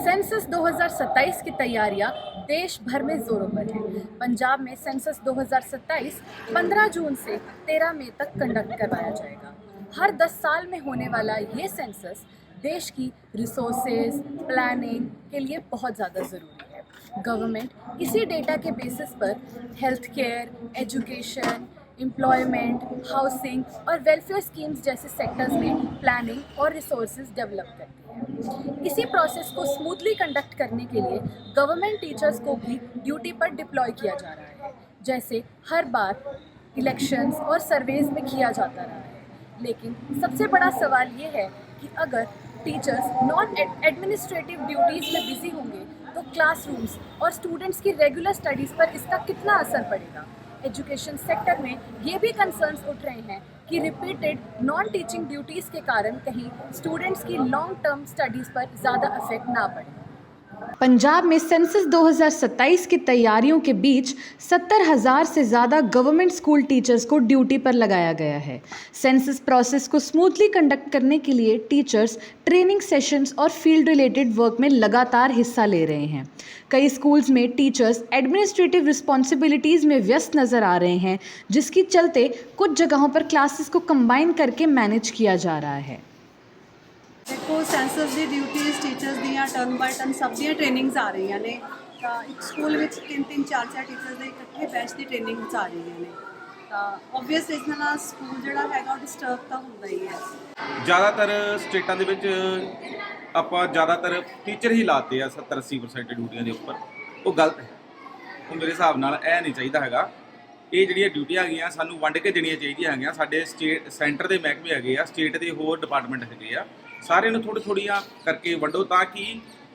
Census 2027 की तैयारियां देश भर में जोरों पर है। पंजाब में सेंसस 2027 15 जून से 13 मई तक कंडक्ट करवाया जाएगा। हर 10 साल में होने वाला ये सेंसस देश की रिसोर्सेज प्लानिंग के लिए बहुत ज़्यादा ज़रूरी है। गवर्नमेंट इसी डेटा के बेसिस पर health care, education, employment, housing और वेलफेयर स्कीम्स जैसे सेक्टर्स में प्लानिंग और रिसोर्सेज डेवलप करती है। इसी प्रोसेस को स्मूथली कंडक्ट करने के लिए गवर्नमेंट टीचर्स को भी ड्यूटी पर डिप्लॉय किया जा रहा है, जैसे हर बार इलेक्शंस और सर्वेज में किया जाता रहा है। लेकिन सबसे बड़ा सवाल ये है कि अगर टीचर्स नॉन एडमिनिस्ट्रेटिव ड्यूटीज़ में बिजी होंगे तो क्लासरूम्स और स्टूडेंट्स की रेगुलर स्टडीज़ पर इसका कितना असर पड़ेगा। एजुकेशन सेक्टर में ये भी कंसर्न्स उठ रहे हैं कि रिपीटेड नॉन टीचिंग ड्यूटीज़ के कारण कहीं स्टूडेंट्स की लॉन्ग टर्म स्टडीज़ पर ज़्यादा इफेक्ट ना पड़े। पंजाब में सेंसस 2027 की तैयारियों के बीच 70,000 से ज़्यादा गवर्नमेंट स्कूल टीचर्स को ड्यूटी पर लगाया गया है। सेंसस प्रोसेस को स्मूथली कंडक्ट करने के लिए टीचर्स ट्रेनिंग सेशंस और फील्ड रिलेटेड वर्क में लगातार हिस्सा ले रहे हैं। कई स्कूल्स में टीचर्स एडमिनिस्ट्रेटिव रिस्पॉन्सिबिलिटीज़ में व्यस्त नज़र आ रहे हैं, जिसके चलते कुछ जगहों पर क्लासेस को कंबाइन करके मैनेज किया जा रहा है। देखो सेंसस ਦੀ ਡਿਊਟੀਜ਼ ਟੀਚਰਸ ਦੀਆਂ ਟਰਨ ਬਾਈ ਟਰਨ ਸਭ ਦੀਆਂ ਟ੍ਰੇਨਿੰਗਸ ਆ ਰਹੀਆਂ ਨੇ ਤਾਂ ਇੱਕ ਸਕੂਲ ਵਿੱਚ 3-3 4-4 ਟੀਚਰਸ ਦੇ ਇਕੱਠੇ ਬੈਚ ਦੀ ਟ੍ਰੇਨਿੰਗਸ ਆ ਰਹੀਆਂ ਨੇ ਤਾਂ ਓਬਵੀਅਸ ਇਸ ਨਾਲ ਸਕੂਲ ਜਿਹੜਾ ਹੈਗਾ ਉਹ ਡਿਸਟਰਬ ਤਾਂ ਹੁੰਦਾ ਹੀ ਹੈ। ज़्यादातर स्टेटां ਦੇ ਵਿੱਚ ਆਪਾਂ ज़्यादातर ਟੀਚਰ ਹੀ ਲਾਤੇ ਆ 70-80% ਡਿਊਟੀਆਂ ਦੇ ਉੱਪਰ। ਉਹ ਗਲਤ ਹੈ। ਉਹ ਮੇਰੇ ਹਿਸਾਬ ਨਾਲ ਇਹ ਨਹੀਂ ਚਾਹੀਦਾ ਹੈਗਾ। ਇਹ ਜਿਹੜੀਆਂ ਡਿਊਟੀਆਂ ਹੈਗੀਆਂ ਸਾਨੂੰ ਵੰਡ ਕੇ ਦੇਣੀਆਂ ਚਾਹੀਦੀਆਂ ਹੈਗੀਆਂ। ਸਾਡੇ ਸਟੇਟ ਸੈਂਟਰ ਦੇ ਮਹਿਕਮੇ ਹੈਗੇ ਆ, ਸਟੇਟ ਦੇ ਹੋਰ ਡਿਪਾਰਟਮੈਂਟ ਹੈਗੇ ਆ, ਸਾਰਿਆਂ ਨੂੰ ਥੋੜ੍ਹੀਆਂ करके वंडो ताकि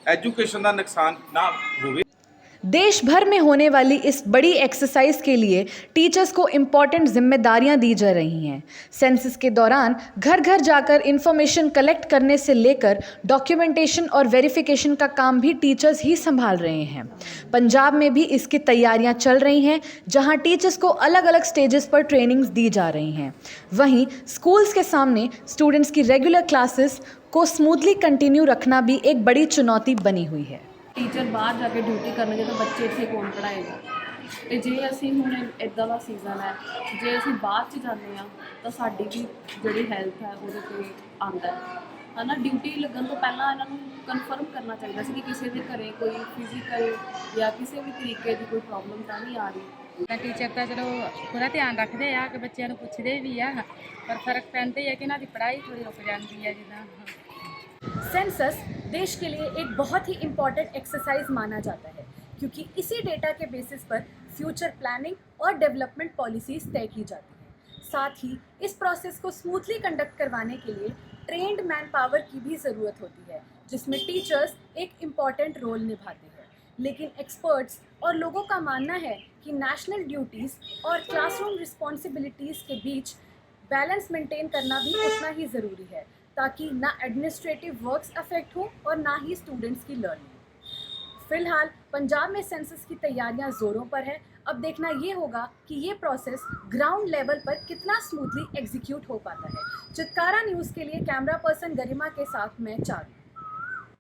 एजुकेशन का नुकसान ना हो। देश भर में होने वाली इस बड़ी एक्सरसाइज के लिए टीचर्स को इम्पॉर्टेंट जिम्मेदारियां दी जा रही हैं। सेंसस के दौरान घर घर जाकर इंफॉर्मेशन कलेक्ट करने से लेकर डॉक्यूमेंटेशन और वेरिफिकेशन का काम भी टीचर्स ही संभाल रहे हैं। पंजाब में भी इसकी तैयारियां चल रही हैं, जहां टीचर्स को अलग अलग स्टेजेस पर ट्रेनिंग्स दी जा रही हैं। वहीं स्कूल्स के सामने स्टूडेंट्स की रेगुलर क्लासेस को स्मूथली कंटिन्यू रखना भी एक बड़ी चुनौती बनी हुई है। टीचर बाहर जाके ड्यूटी करनगे तो बच्चे इत्थे कौन पढ़ाएगा। तो जे असीं हुण इदां दा सीज़न है, जे असीं बाहर च जाते हैं तो साडी भी जिहड़ी हैल्थ है उहदे ते आंदा है ना। ड्यूटी लगन तो पहलां इन्हां नूं कन्फर्म करना चाहिए कि किसी के घरें कोई फिजिकल या किसी भी तरीके की कोई प्रॉब्लम तो नहीं आ रही। टीचर तो चलो पूरा ध्यान रखते हैं कि बच्चों को पुछते भी है, पर फर्क पैंदा ही है कि इन्हां दी पढ़ाई थोड़ी रुक जाती है। जिदा सेंसस देश के लिए एक बहुत ही इम्पॉर्टेंट एक्सरसाइज माना जाता है, क्योंकि इसी डेटा के बेसिस पर फ्यूचर प्लानिंग और डेवलपमेंट पॉलिसीज़ तय की जाती हैं। साथ ही इस प्रोसेस को स्मूथली कंडक्ट करवाने के लिए ट्रेंड मैन पावर की भी ज़रूरत होती है, जिसमें टीचर्स एक इम्पॉर्टेंट रोल निभाते हैं। लेकिन एक्सपर्ट्स और लोगों का मानना है कि नेशनल ड्यूटीज़ और क्लासरूम रिस्पॉन्सिबिलिटीज़ के बीच बैलेंस मेंटेन करना भी उतना ही ज़रूरी है, ताकि ना एडमिनिस्ट्रेटिव वर्क्स अफेक्ट हो और ना ही स्टूडेंट्स की लर्निंग। फिलहाल पंजाब में सेंसस की तैयारियां ज़ोरों पर है। अब देखना ये होगा कि ये प्रोसेस ग्राउंड लेवल पर कितना स्मूथली एग्जीक्यूट हो पाता है। चित्कारा न्यूज़ के लिए कैमरा पर्सन गरिमा के साथ मैं चारू।